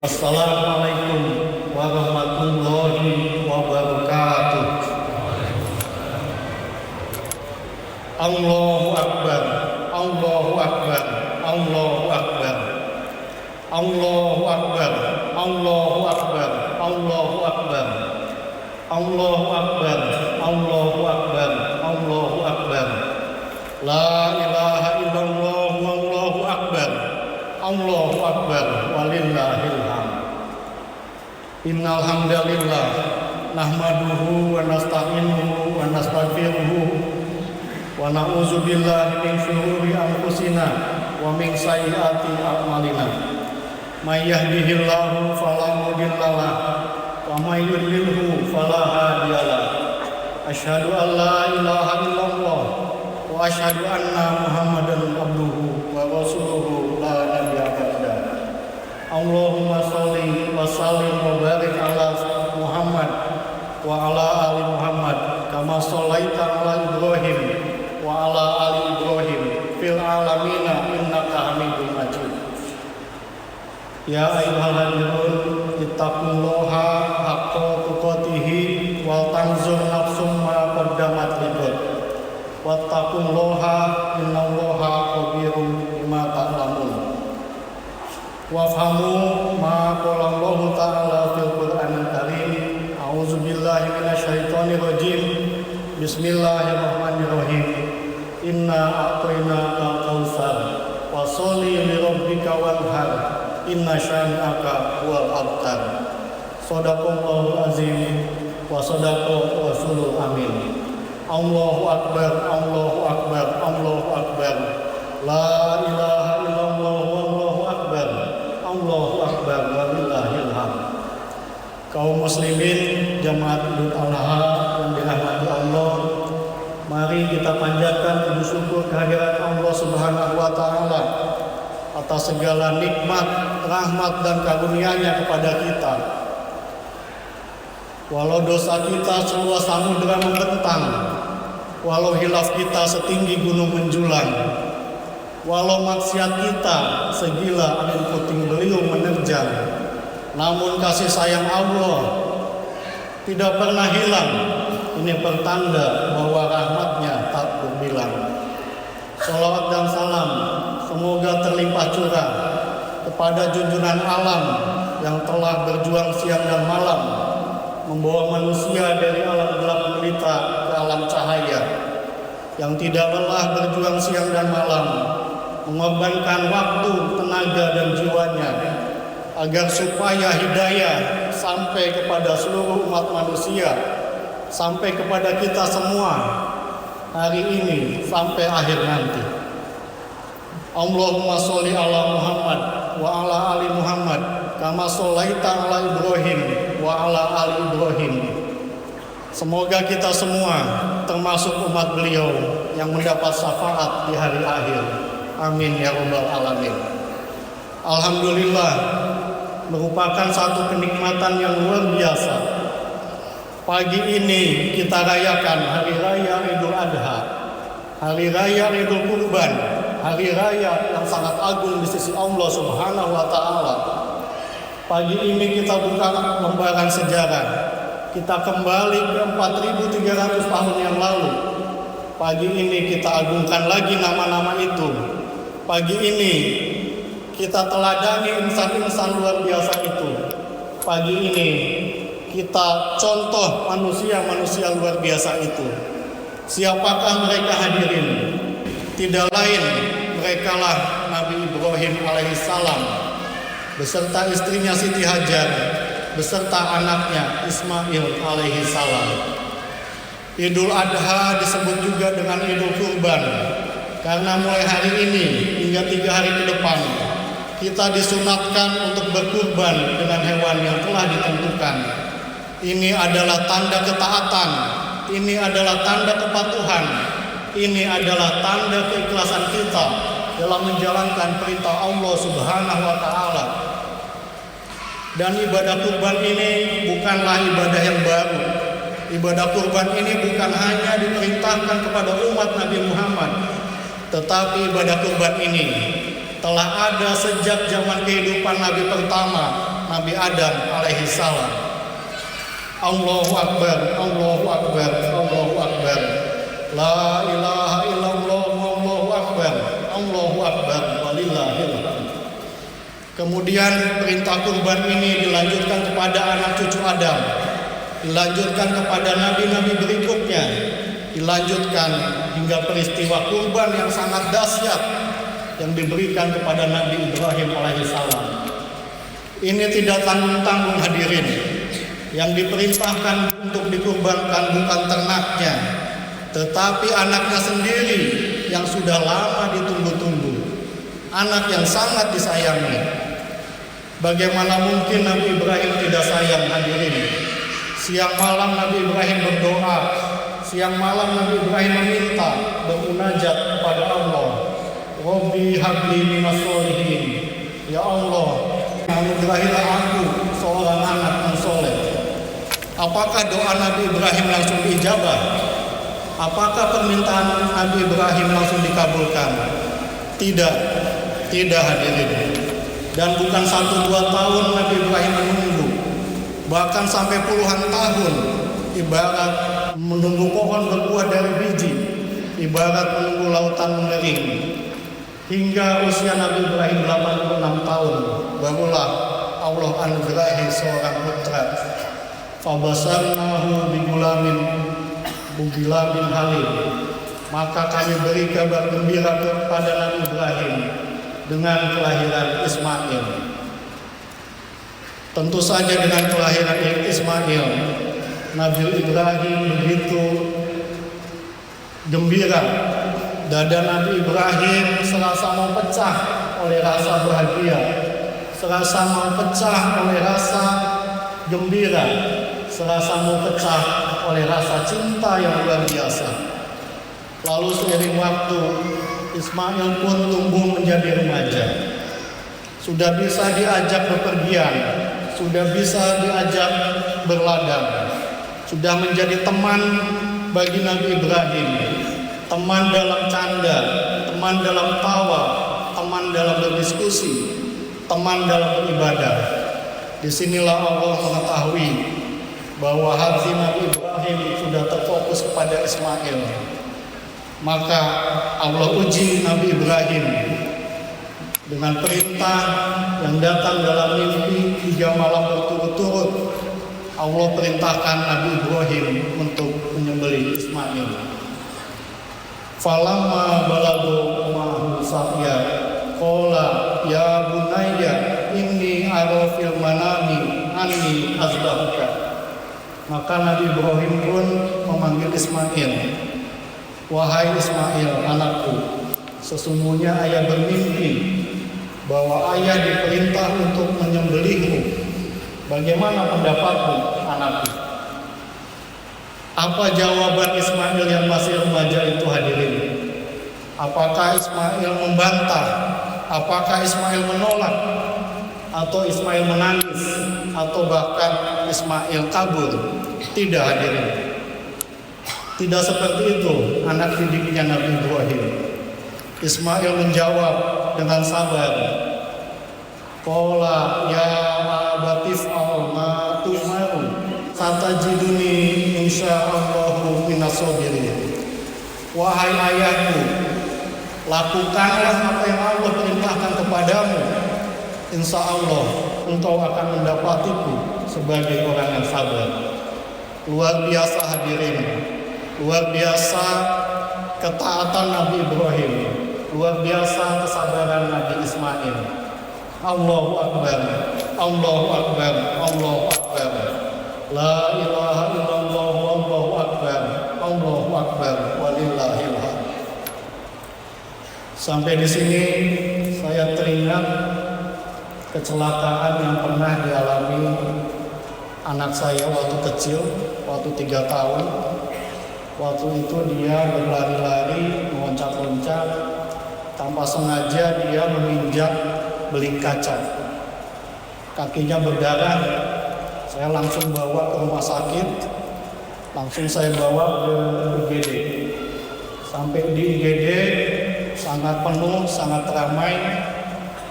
Assalamualaikum warahmatullahi wabarakatuh. Allahu Akbar, Allahu Akbar, Allahu Akbar, Allahu Akbar, Allahu Akbar, Allahu Akbar, Allahu Akbar, Allahu Akbar, Allahu Akbar. La ilaha illallah, Allahu Akbar, Allahu Akbar, walillahil hamd. Innal hamdalillah nahmaduhu wa nasta'inuhu wa nastaghfiruhu wa na'udzu billahi min syururi anfusina wa min sayyiati a'malina. May yahdihillahu fala mudhillalah wa may yudlilhu fala hadiyalah. Asyhadu an la ilaha illallah wa asyhadu anna Muhammadan abduhu wa rasuluhu la nabiyya ba'da. Allahumma sholli wa sallim wa barik ala Muhammad wa ala ali Muhammad kama shallaita ala Ibrahim wa ala ali Ibrahim fil alamin innaka Hamidum Majid. Ya ayyuhalladzina ittaqullaha haqqa tuqatih wal tanzur nafsum ma qaddamat lighad. Wattaqullaha innallaha khabirum bima ta'lamun. Wafhamu ma qala Allah ta'ala fil Qur'anil Karim. A'udzu billahi minasyaitonir rajim. Bismillahirrahmanirrahim. Inna a'tainakal kautsar wa sholli li rabbika wanhar. Inna syani'aka huwal abtar. Shadaqallahul azim wa shadaqa rasulul amin. Allahu Akbar, Allahu Akbar, Allahu Akbar. La ilaha illallah, Allahu Akbar, Allahu Akbar, walillahil hamd. Kaum muslimin jamaat Idul Adha yang dirahmati Allah, mari kita panjatkan puji syukur kehadirat Allah Subhanahu wa taala atas segala nikmat, rahmat dan karunia-Nya kepada kita. Walau dosa kita seluas samudera membentang, walau hilaf kita setinggi gunung menjulang, walau maksiat kita segila angin puting beliung menerjang, namun kasih sayang Allah tidak pernah hilang. Ini pertanda bahwa rahmat-Nya tak berbilang. Shalawat dan salam semoga terlimpah curah kepada junjungan alam yang telah berjuang siang dan malam, membawa manusia dari alam gelap gulita ke alam cahaya, yang tidak lelah berjuang siang dan malam, mengorbankan waktu, tenaga dan jiwanya agar supaya hidayah sampai kepada seluruh umat manusia, sampai kepada kita semua hari ini sampai akhir nanti. Allahumma sholli ala Muhammad wa ala ali Muhammad kama shallaita ala Ibrahim wa ala ali Ibrahim. Semoga kita semua termasuk umat beliau yang mendapat syafaat di hari akhir. Amin ya rabbal alamin. Alhamdulillah, merupakan satu kenikmatan yang luar biasa. Pagi ini kita rayakan hari raya Idul Adha, hari raya Idul Kurban, hari raya yang sangat agung di sisi Allah Subhanahu wa taala. Pagi ini kita buka lembaran sejarah. Kita kembali ke 4.300 tahun yang lalu. Pagi ini kita agungkan lagi nama-nama itu. Pagi ini kita teladani insan-insan luar biasa itu. Pagi ini kita contoh manusia-manusia luar biasa itu. Siapakah mereka hadirin? Tidak lain merekalah Nabi Ibrahim alaihissalam beserta istrinya Siti Hajar, beserta anaknya Ismail alaihissalam. Idul Adha disebut juga dengan Idul Kurban karena mulai hari ini hingga 3 hari ke depan kita disunatkan untuk berkurban dengan hewan yang telah ditentukan. Ini adalah tanda ketaatan, ini adalah tanda kepatuhan, ini adalah tanda keikhlasan kita dalam menjalankan perintah Allah Subhanahu wa taala. Dan ibadah kurban ini bukanlah ibadah yang baru. Ibadah kurban ini bukan hanya diperintahkan kepada umat Nabi Muhammad, tetapi ibadah kurban ini telah ada sejak zaman kehidupan Nabi pertama, Nabi Adam alaihi salam. Allahu Akbar, Allahu Akbar, Allahu Akbar. La ilaha illallah, Allahu Akbar, Allahu Akbar, walillahil hamd. Kemudian perintah kurban ini dilanjutkan kepada anak cucu Adam, dilanjutkan kepada nabi-nabi berikutnya, dilanjutkan hingga peristiwa kurban yang sangat dahsyat yang diberikan kepada Nabi Ibrahim alaihissalam. Ini tidak tanggung-tanggung hadirin. Yang diperintahkan untuk dikurbankan bukan ternaknya, tetapi anaknya sendiri yang sudah lama ditunggu-tunggu, anak yang sangat disayangi. Bagaimana mungkin Nabi Ibrahim tidak sayang hadirin? Siang malam Nabi Ibrahim berdoa, siang malam Nabi Ibrahim meminta, bermunajat kepada Allah. Rabbi habli minas sholihin. Ya Allah, anugerahilah aku seorang anak yang soleh. Apakah doa Nabi Ibrahim langsung diijabah? Apakah permintaan Nabi Ibrahim langsung dikabulkan? Tidak, tidak hadirin. Dan bukan 1-2 tahun Nabi Ibrahim menunggu, bahkan sampai puluhan tahun, ibarat menunggu pohon berbuah dari biji, ibarat menunggu lautan mengering. Hingga usia Nabi Ibrahim 86 tahun, barulah Allah anugerahi seorang putra. Fabasarnahu bigulamin bugilamin halim. Maka kami beri kabar gembira kepada Nabi Ibrahim dengan kelahiran Ismail. Tentu saja dengan kelahiran Ismail, Nabi Ibrahim begitu gembira. Dada Nabi Ibrahim serasa mau pecah oleh rasa bahagia, serasa mau pecah oleh rasa gembira, serasa mau pecah oleh rasa cinta yang luar biasa. Lalu seiring waktu, Ismail pun tumbuh menjadi remaja. Sudah bisa diajak bepergian, sudah bisa diajak berladang, sudah menjadi teman bagi Nabi Ibrahim. Teman dalam canda, teman dalam tawa, teman dalam berdiskusi, teman dalam beribadah. Disinilah Allah mengetahui bahwa hati Nabi Ibrahim sudah terfokus kepada Ismail. Maka Allah uji Nabi Ibrahim dengan perintah yang datang dalam mimpi 3 malam berturut-turut. Allah perintahkan Nabi Ibrahim untuk menyembelih Ismail. Falamma balagu ma'hu sa'ya qala ya bunayya inni ara fil manami anni azbahuka. Maka Nabi Ibrahim pun memanggil Ismail. Wahai Ismail, anakku, sesungguhnya ayah bermimpi bahwa ayah diperintah untuk menyembelihmu. Bagaimana pendapatmu, anakku? Apa jawaban Ismail yang masih remaja itu hadirin? Apakah Ismail membantah? Apakah Ismail menolak? Atau Ismail menangis? Atau bahkan Ismail kabur? Tidak hadirin. Tidak seperti itu anak didiknya Nabi Ibrahim. Ismail menjawab dengan sabar. Qala ya abatif ma tu'maru satajiduni insyaallahu minas sabirin. Wahai ayahku, lakukanlah apa yang Allah perintahkan kepadamu. Insya Allah engkau akan mendapatiku sebagai orang yang sabar. Luar biasa hadirin, luar biasa ketaatan Nabi Ibrahim, luar biasa kesabaran Nabi Ismail. Allahu Akbar, Allahu Akbar, Allahu Akbar. La ilaha illallah, Allahu Akbar, Allahu Akbar, walillahil hamd. Sampai di sini saya teringat kecelakaan yang pernah dialami anak saya waktu kecil, waktu 3 tahun. Waktu itu dia berlari-lari, meloncat-loncat, tanpa sengaja dia menginjak beling kaca. Kakinya berdarah. Saya langsung bawa ke rumah sakit, langsung saya bawa ke IGD. Sampai di IGD sangat penuh, sangat ramai.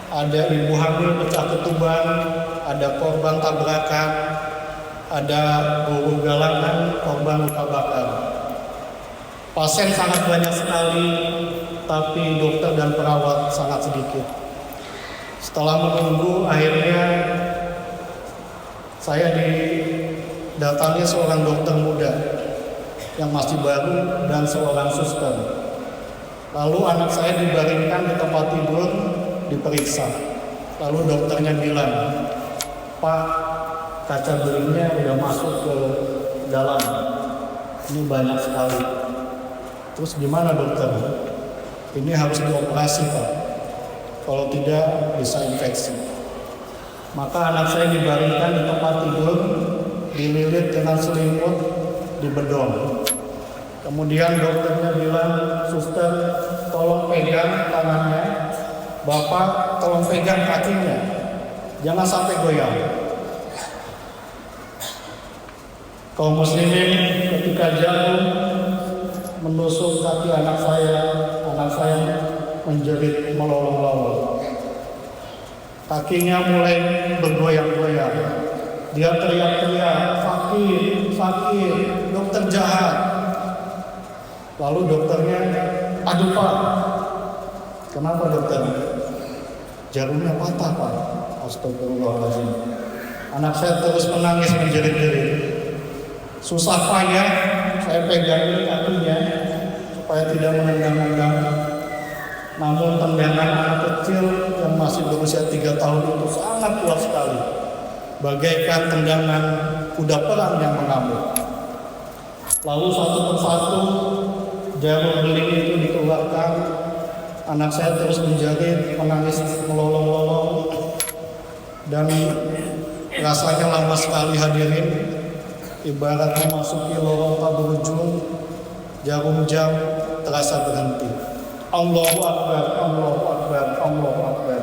Ada ibu hamil pecah ketuban, ada korban tabrakan, ada guru galangan, korban luka bakar. Pasien sangat banyak sekali, tapi dokter dan perawat sangat sedikit. Setelah menunggu, akhirnya saya didatangi seorang dokter muda yang masih baru dan seorang suster. Lalu anak saya dibaringkan di tempat tidur, diperiksa. Lalu dokternya bilang, "Pak, kaca belingnya udah masuk ke dalam. Ini banyak sekali." Terus gimana dokter? Ini harus dioperasi, Pak. Kalau tidak bisa infeksi. Maka anak saya dibaringkan di tempat tidur, dililit dengan selimut, dibedong. Kemudian dokternya bilang, "Suster, tolong pegang tangannya. Bapak, tolong pegang kakinya. Jangan sampai goyang." Kaum muslimin, ketika jarum menusuk kaki anak saya menjerit melolong-lolong. Kakinya mulai bergoyang-goyang. Dia teriak-teriak, "Sakit, sakit, dokter jahat." Lalu dokternya, "Aduh Pak, kenapa dokter?" "Jarumnya patah Pak." Astagfirullahaladzim. Anak saya terus menangis menjerit-jerit. Susah payah saya pegangin kakinya supaya tidak menendang-nendang. Namun tendangan anak kecil yang masih berusia 3 tahun itu sangat kuat sekali, bagaikan tendangan kuda perang yang mengamuk. Lalu satu persatu jarum beling itu dikeluarkan. Anak saya terus menjerit, menangis melolong-lolong, dan rasanya lama sekali hadirin. Ibarat memasuki lorong tak berujung, jarum jam terasa berhenti. Allahu Akbar, Allahu Akbar, Allahu Akbar.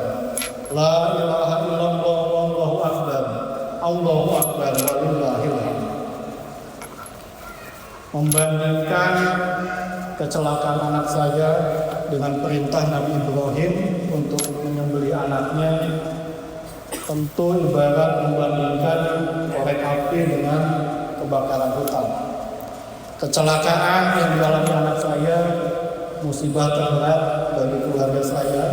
La ilaha illallah, Allahu Akbar, Allahu Akbar, walillahil hamd. Membandingkan kecelakaan anak saya dengan perintah Nabi Ibrahim untuk menyembelih anaknya, tentu ibarat membandingkan korek api dengan kebakaran hutan. Kecelakaan yang dialami anak saya musibah terberat bagi keluarga saya.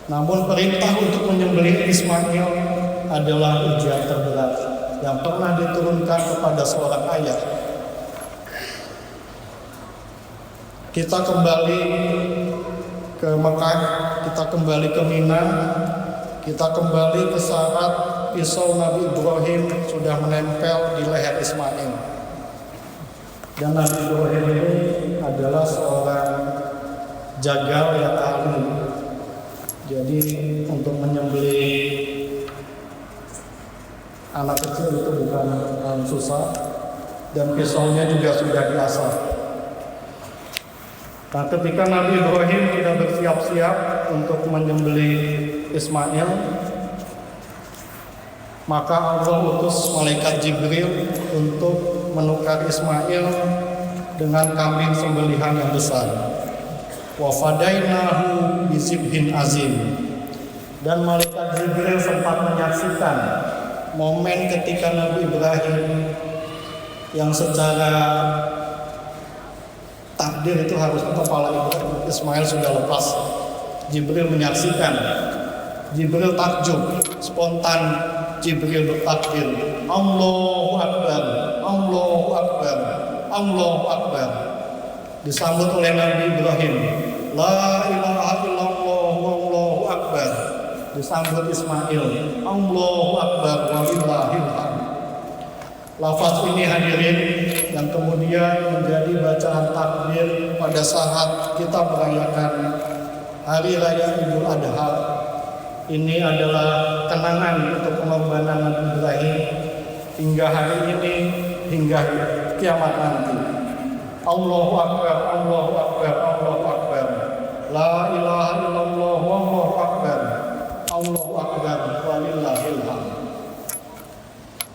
Namun perintah untuk menyembelih Ismail adalah ujian terberat yang pernah diturunkan kepada seorang ayah. Kita kembali ke Mekah, kita kembali ke Mina, kita kembali ke saat pisau Nabi Ibrahim sudah menempel di leher Ismail. Dan Nabi Ibrahim ini adalah seorang jagal yang ahli. Jadi untuk menyembelih anak kecil itu bukan susah, dan pisaunya juga sudah diasah. Nah, ketika Nabi Ibrahim tidak bersiap-siap untuk menyembelih Ismail, maka Allah utus malaikat Jibril untuk menukar Ismail dengan kambing sembelihan yang besar. Wa fadainahu bizibhin azim. Dan malaikat Jibril sempat menyaksikan momen ketika Nabi Ibrahim yang secara takdir itu harus kepala Ismail sudah lepas. Jibril menyaksikan. Jibril takjub, spontan Jibril bertakbir, Allahu Akbar, Allahu Akbar, Allahu Akbar. Disambut oleh Nabi Ibrahim, La ilaha illallah, Allahu Akbar. Disambut Ismail, Allahu Akbar, walillahil hamd. Lafaz ini hadirin yang kemudian menjadi bacaan takbir pada saat kita merayakan Hari Raya Idul Adha. Ini adalah kenangan untuk pengorbanan Nabi Ibrahim hingga hari ini, hingga kiamat nanti. Allahu Akbar, Allahu Akbar, Allahu Akbar. La ilaha illallah, Allahu Akbar. Allahu Akbar, walillahil hamd.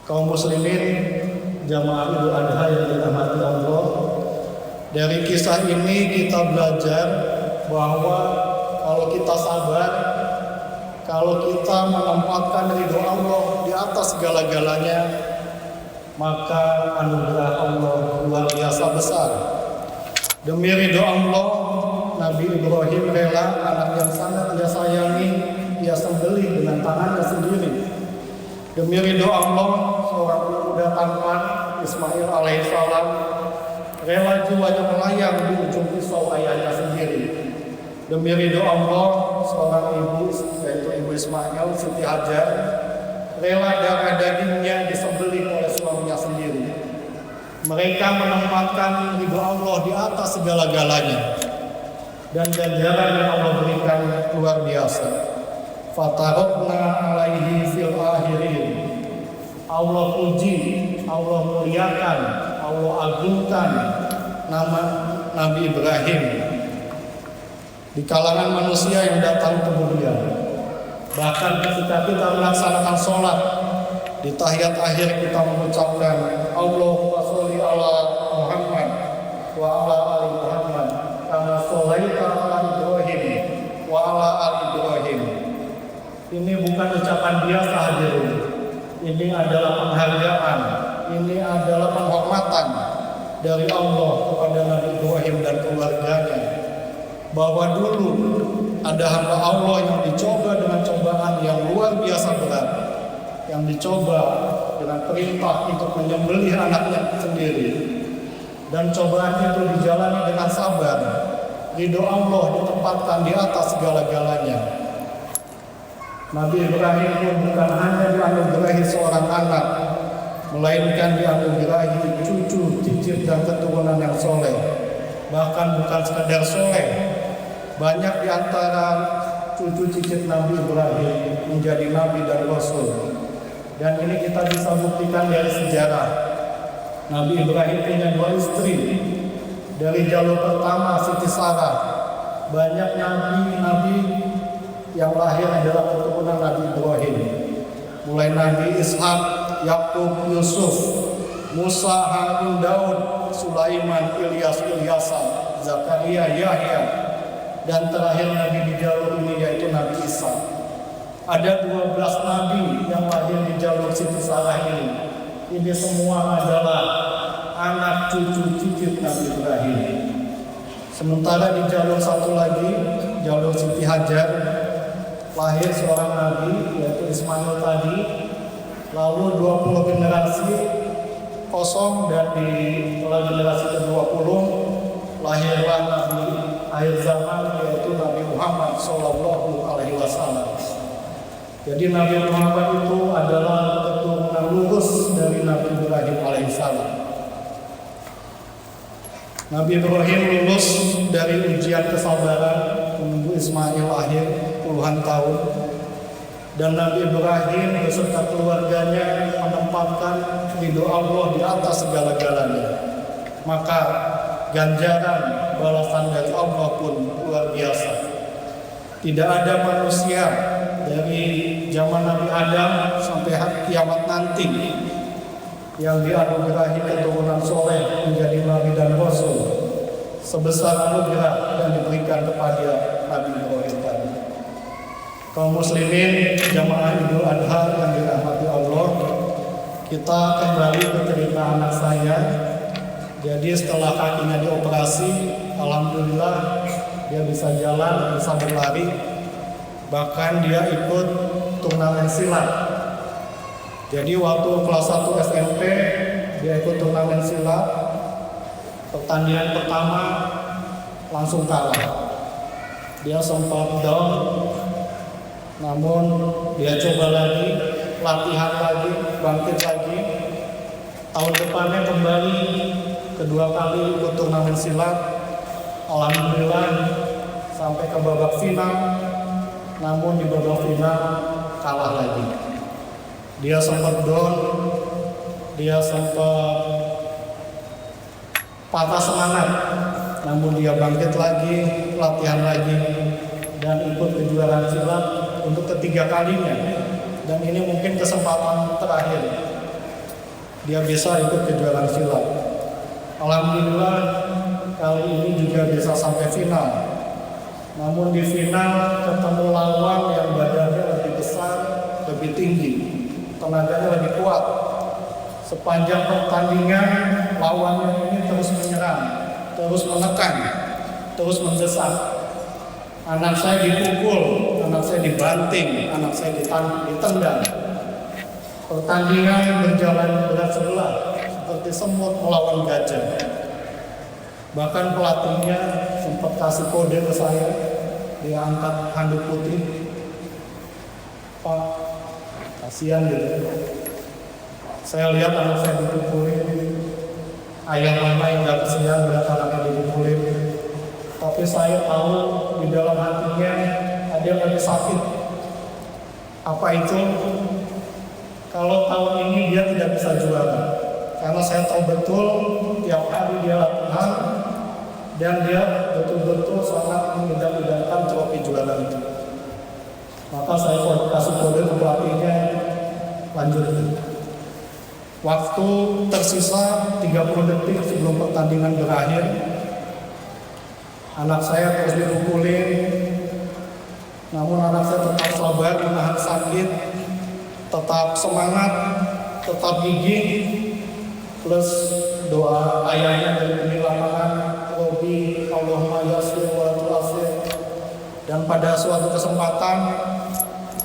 Kaum muslimin, jamaah Idul Adha yang dirahmati Allah, dari kisah ini kita belajar bahwa kalau kita sabar, kalau kita menempatkan ridho Allah di atas segala-galanya, maka anugerah Allah luar biasa besar. Demi ridho Allah, Nabi Ibrahim rela anak yang sangat dia sayangi, dia sembelih dengan tangannya sendiri. Demi ridho Allah, seorang pemuda tampan Ismail alaihissalam rela jiwanya melayang di ujung pisau ayahnya sendiri. Demi ridho Allah, seorang ibu, yaitu Ibu Ismail, Siti Hajar, rela darah dagingnya disembelih oleh suaminya sendiri. Mereka menempatkan ridho Allah di atas segala-galanya, dan ganjaran yang Allah berikan luar biasa. Fatarokna alaihi fil akhirin. Allah puji, Allah muliakan, Allah agungkan nama Nabi Ibrahim di kalangan manusia yang datang kemudian. Bahkan ketika kita melaksanakan sholat, di tahiyat akhir kita mengucapkan Allahumma sholli ala Muhammad wa ala ali Muhammad kama sholaita ala Ibrahim wa ala ali Ibrahim. Ini bukan ucapan biasa hadirin. Ini adalah penghargaan, ini adalah penghormatan dari Allah kepada Nabi Ibrahim dan keluarganya. Bahwa dulu ada hamba Allah yang dicoba dengan cobaan yang luar biasa berat, yang dicoba dengan perintah untuk menyembelih anaknya sendiri, dan cobaan itu dijalani dengan sabar. Ridho Allah ditempatkan di atas segala-galanya. Nabi Ibrahim pun bukan hanya dianugerahi seorang anak, melainkan dianugerahi cucu, cicit, dan keturunan yang soleh. Bahkan bukan sekadar soleh, banyak di antara cucu cicit Nabi Ibrahim menjadi nabi dan rasul. Dan ini kita bisa buktikan dari sejarah. Nabi Ibrahim punya 2 istri. Dari jalur pertama Siti Sarah, banyak nabi-nabi yang lahir adalah keturunan Nabi Ibrahim. Mulai Nabi Ishak, Yakub, Yusuf, Musa, Harun, Daud, Sulaiman, Ilyas, Ilyasa, Zakaria, Yahya, dan terakhir Nabi di jalur ini yaitu Nabi Isa. Ada 12 nabi yang lahir di jalur Siti Sarah ini. Ini semua adalah anak cucu cicit Nabi Ibrahim. Sementara di jalur satu lagi, jalur Siti Hajar, lahir seorang nabi yaitu Ismail tadi. Lalu 20 generasi kosong, dan di generasi ke-20 lahirlah Nabi akhir zaman yaitu Nabi Muhammad Sallallahu Alaihi Wasallam. Jadi Nabi Muhammad itu adalah keturunan lurus dari Nabi Ibrahim alaihissalam. Nabi Ibrahim lulus dari ujian kesabaran menunggu Ismail lahir puluhan tahun, dan Nabi Ibrahim beserta keluarganya menempatkan ridho Allah di atas segala-galanya. Maka ganjaran balasan dari Allah pun luar biasa. Tidak ada manusia dari zaman Nabi Adam sampai kiamat nanti yang dianugerahi keturunan soleh menjadi nabi dan rasul sebesar anugerah yang diberikan kepada Nabi Ibrahim tadi. Kaum muslimin jamaah Idul Adha yang dirahmati Allah, kita kembali ke cerita anak saya. Jadi setelah kakinya dioperasi, alhamdulillah dia bisa jalan, bisa berlari, bahkan dia ikut turnamen silat. Jadi waktu kelas 1 SMP dia ikut turnamen silat. Pertandingan pertama langsung kalah. Dia sempat down, namun dia coba lagi, latihan lagi, bangkit lagi. Tahun depannya kembali kedua kali ikut turnamen silat. Alhamdulillah sampai ke babak final, namun di babak final kalah lagi. Dia sempat down, dia sempat patah semangat, namun dia bangkit lagi, latihan lagi, dan ikut kejuaraan silat untuk ketiga kalinya. Dan ini mungkin kesempatan terakhir dia bisa ikut kejuaraan silat. Alhamdulillah kali ini juga bisa sampai final. Namun di final ketemu lawan yang badannya lebih lebih tinggi, tenaganya lebih kuat. Sepanjang pertandingan lawannya ini terus menyerang, terus menekan, terus mendesak. Anak saya dipukul, anak saya dibanting, anak saya ditendang. Pertandingan berjalan berat sebelah seperti semut melawan gajah. Bahkan pelatihnya sempat kasih kode ke saya, dia angkat handuk putih. Pak, kasihan gitu. Saya lihat anak saya dipukulin, ayah mama yang gak kesian melihat anaknya dipukulin. Tapi saya tahu di dalam hatinya ada yang lagi sakit. Apa itu? Kalau tahun ini dia tidak bisa juara, karena saya tahu betul tiap hari dia latihan dan dia betul-betul sangat mengidam-idamkan trofi juara itu. Maka saya kasih kode ke pelatihnya, lanjut. Waktu tersisa 30 detik sebelum pertandingan berakhir, anak saya terus dipukulin, namun anak saya tetap sabar menahan sakit, tetap semangat, tetap gigih, plus doa ayahnya dari pinggir lapangan, Robi Allahumma yasir wa tu'asir. Dan pada suatu kesempatan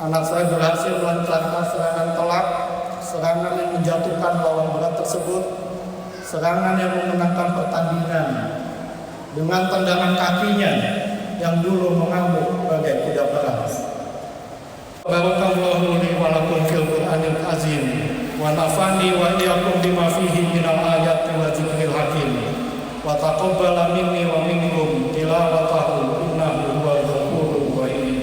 anak saya berhasil melancarkan serangan telak, serangan yang menjatuhkan lawan berat tersebut, serangan yang memenangkan pertandingan dengan tendangan kakinya yang dulu mengamuk bagai kuda perang. Barakallahu li wa lakum fil Qur'anil azim wa nafani wa iyyakum bima fihi minal ayati wa dzikril hakim wa taqabbala minni wa minkum tilawatahu innahu huwal ghafurur rahim.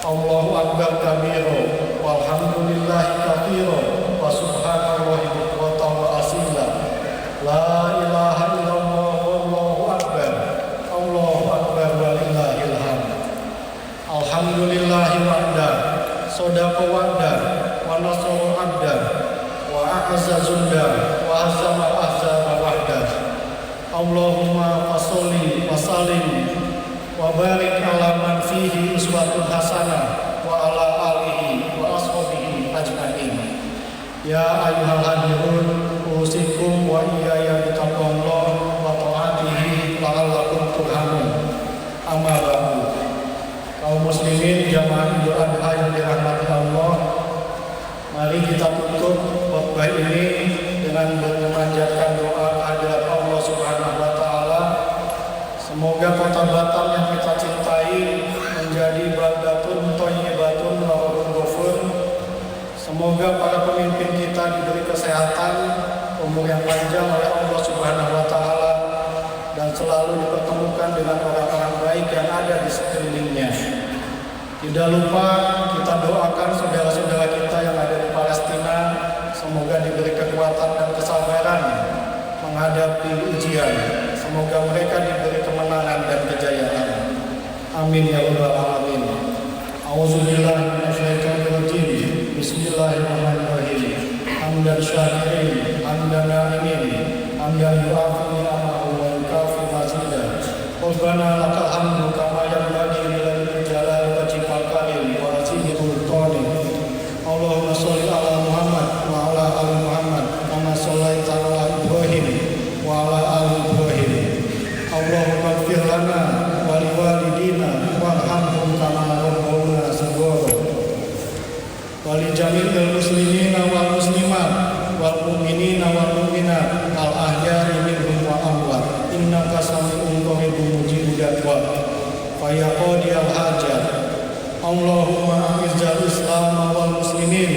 Allahu akbar kabiro walhamdulillahi katsiro wa subhanallahi bukratan wa asila. La ilaha illallah wallahu akbar. Allahu akbar walillahil hamd. Alhamdulillahi wahda, sadaqa wahda, wa nasara abda, wa a'azza zunda, wa azama ahzaba wahda. Allahumma fasholli wa sallim wa barik ala man fihi uswatun hasanah wa ala alihi wa ashabihi ajma'in. Ya ayyuhal hadirun usikum wa iyaya bitaqwallah wa ta'atihi la'allakum turhamun. Amma ba'du. Kaum muslimin jamaah Idul Adha yang dirahmati Allah, mari kita tutup khotbah ini dengan memanjatkan doa kehadirat Allah Subhanahu wa taala. Semoga kota Batam yang kita cintai menjadi baldatun thayyibatun wa rabbun ghafur. Semoga para pemimpin kita diberi kesehatan, umur yang panjang oleh Allah Subhanahu wa taala, dan selalu dipertemukan dengan orang-orang baik yang ada di sekelilingnya. Tidak lupa kita doakan saudara-saudara kita yang ada di Palestina, semoga diberi kekuatan dan kesabaran menghadapi ujian. Semoga mereka diberi kemenangan dan kejayaan. Amin ya rabbal alamin. A'udzubillahi minasyaitonir rajim. Bismillahirrahmanirrahim. Hamdan syakirin, hamdan na'imin, hamdan yu'afi ni'amahu wa yukafi mazidah. Rabbana lakal hamdu kama yanbaghi lil jalali wajhikal karim wa azimi sultanik. Allahumma sholli ala Muhammad wa ala ali Muhammad kama shallaita ala Ibrahim wa ala ali Ibrahim. Allahumma ighfir lana wa liwalidina warhamhum kama rabbawna shighara. Wa li jami'il muslimina wal muslimat wal mu'minina wal mu'minat al ahya'i minhum wa amwat. Innaka sami'un qaribun mujibud da'wat. Fa ya qadiyal hajat. Allahumma a'izzal Islam wal muslimin.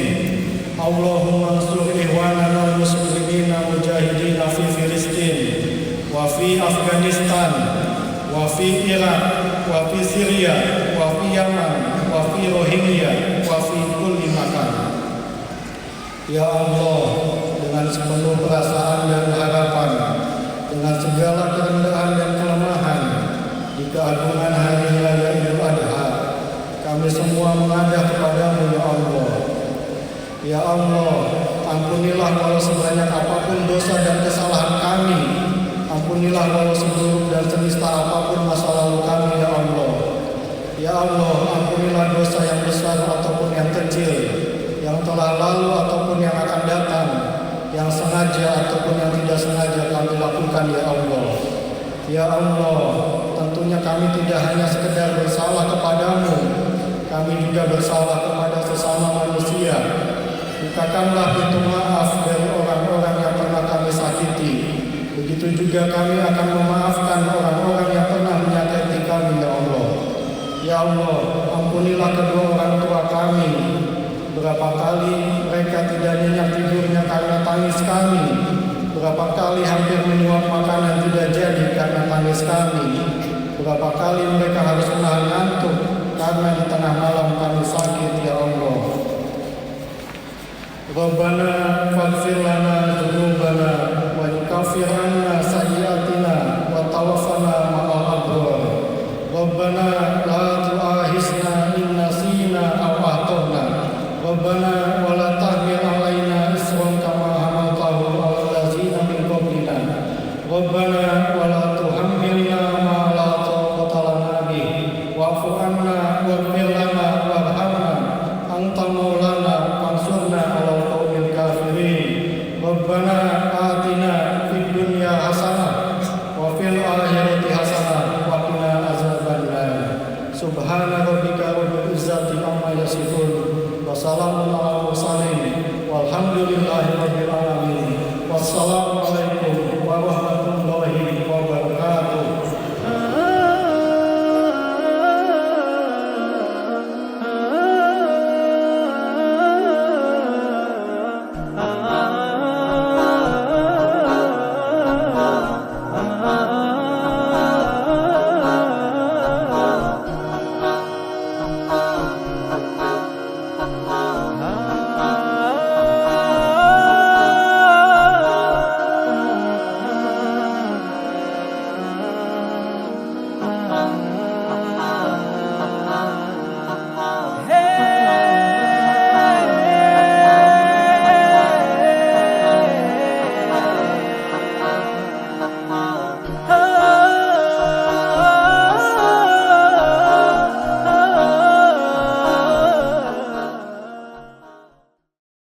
Allahumma ansur ikhwanana al muslimina mujahidina fi Filistin wa fi Afghanistan wa fi Irak, wa fi Syria, wa fi Yaman, wa fi Rohingya, wa fi kulli makan. Ya Allah, dengan sepenuh perasaan dan harapan, dengan segala kerendahan dan kelemahan, di keagungan hari raya Idul Adha, kami semua menghadap kepadamu ya Allah. Ya Allah, ampunilah walau sebanyak apapun dosa dan kesalahan kami. Ampunilah walau seburuk dan senista apapun masa lalu kami ya Allah. Ya Allah, ampunilah dosa yang besar ataupun yang kecil, yang telah lalu ataupun yang akan datang, yang sengaja ataupun yang tidak sengaja kami lakukan ya Allah. Ya Allah, tentunya kami tidak hanya sekedar bersalah kepadamu, kami juga bersalah kepada sesama manusia. Bukakanlah pintu maaf dari orang-orang yang pernah kami sakiti. Begitu juga kami akan memaafkan orang-orang yang pernah menyakiti kami ya Allah. Ya Allah, ampunilah kedua orang tua kami. Berapa kali mereka tidak nyenyak tidurnya karena tangis kami. Berapa kali hampir menyuap makanan tidak jadi karena tangis kami. Berapa kali mereka harus menahan ngantuk karena di tengah malam kami sakit ya Allah. Rabbana faghfir lana dzunubana wa kaffir 'anna sayyi'atina wa tawaffana ma'al abrar. Rabbana la tu'akhizna in nasina aw akhtana. Rabbana wa la tahmil 'alaina isran kama hamaltahu 'alal ladzina min qablina. Rabbana wa la tuhammilna ma la taqata lana bihi wa'fu 'anna waghfir lana warhamna anta maulana fansurna 'alal qaumil kafirin. Rabbana atina fid dunya hasanah wa fil akhirati hasanah wa qina azabannar. Subhana rabbika rabbil izzati amma yasifun. Wassalamu ala mursalin walhamdulillahi rabbil alamin. Wassalamu alaikum warahmatullahi